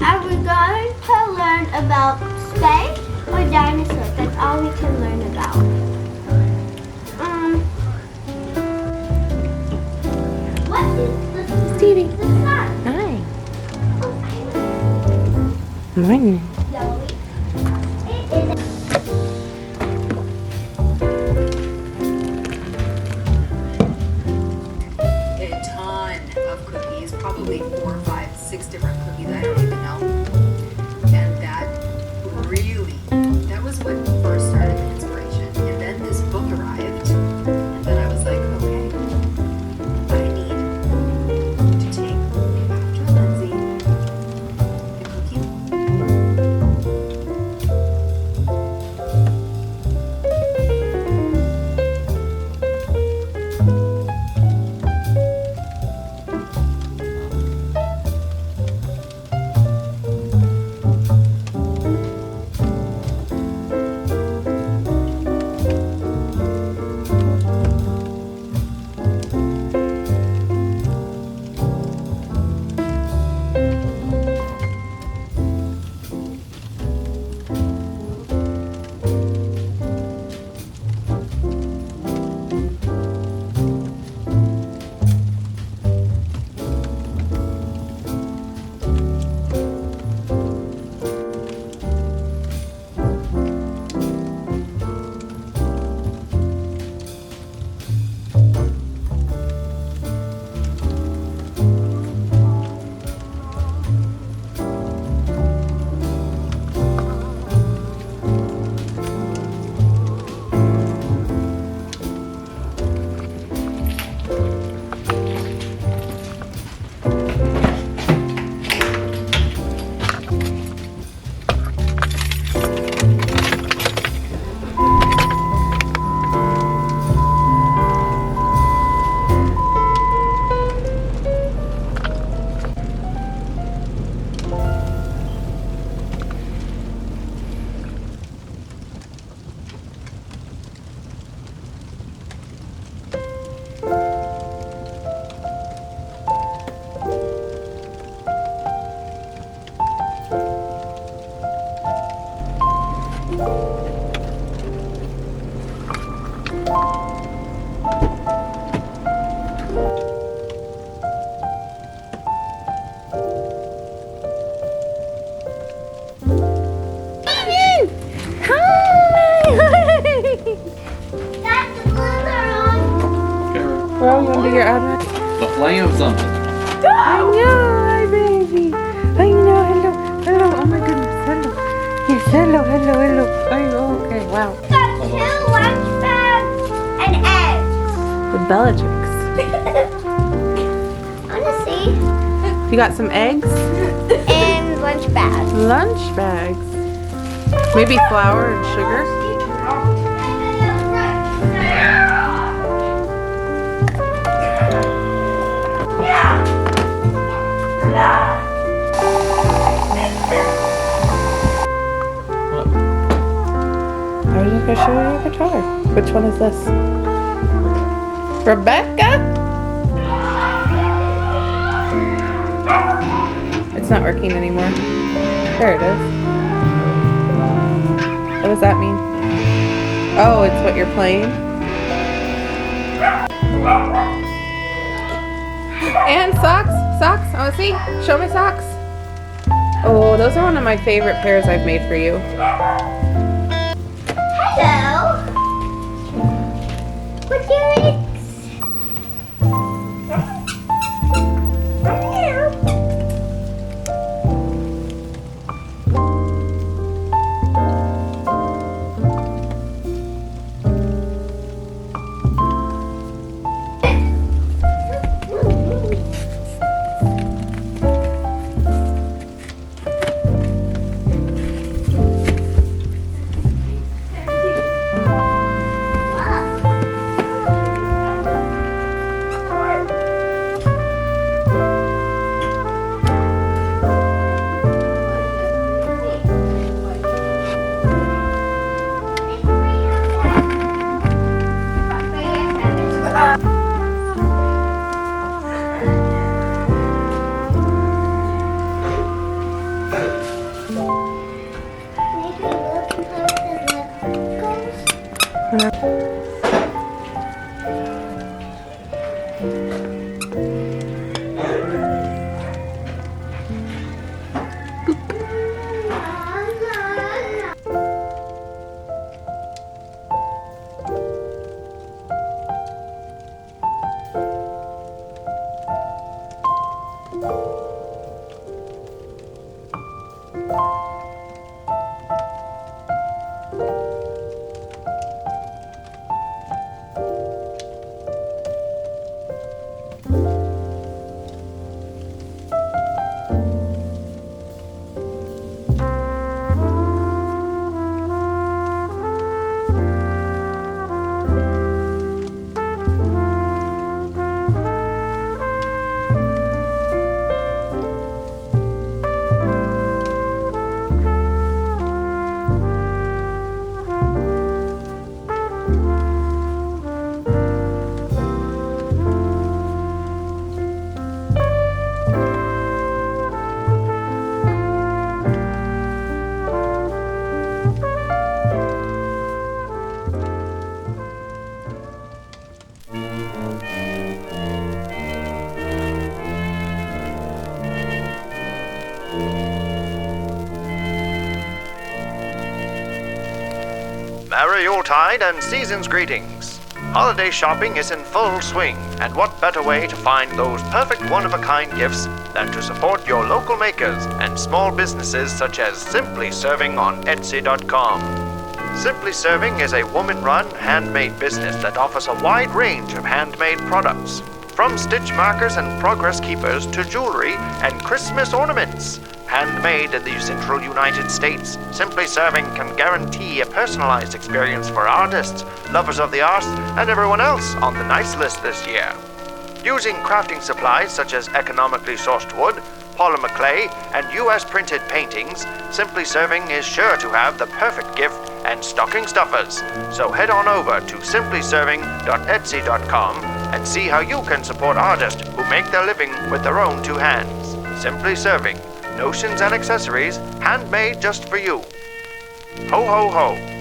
Are we going to learn about space or dinosaurs? That's all we can learn about. What is the Stevie. The sun? Hi. Okay. Morning. Zoe. It is A ton of cookies, probably 4, 5, 6 different cookies, I don't even know. And that was what first started the inspiration. And then this book arrived, and then I was like, okay, I need to take after Lindsay the cookie. Well, you want to do your advent? The flame of something. I know, hi baby. I know, hello, hello. Oh my goodness, hello. Yes, hello, hello, hello. Okay, wow. got 2 lunch bags and eggs. The Bellatrix. I want to see. You got some eggs? And lunch bags. Lunch bags. Maybe flour and sugar? I was just gonna show you your guitar. Which one is this? Rebecca? It's not working anymore. There it is. What does that mean? Oh, it's what you're playing? And socks? Socks? I want to see. Show me socks. Oh, those are one of my favorite pairs I've made for you. Hello. What's your eggs? Merry Yuletide and season's greetings. Holiday shopping is in full swing, and what better way to find those perfect one-of-a-kind gifts than to support your local makers and small businesses such as Simply Serving on Etsy.com. Simply Serving is a woman-run, handmade business that offers a wide range of handmade products, from stitch markers and progress keepers to jewelry and Christmas ornaments. Handmade in the central United States, Simply Serving can guarantee a personalized experience for artists, lovers of the arts, and everyone else on the nice list this year. Using crafting supplies such as economically sourced wood, polymer clay, and US printed paintings, Simply Serving is sure to have the perfect gift and stocking stuffers. So head on over to simplyserving.etsy.com and see how you can support artists who make their living with their own two hands. Simply Serving. Notions and accessories, handmade just for you. Ho, ho, ho.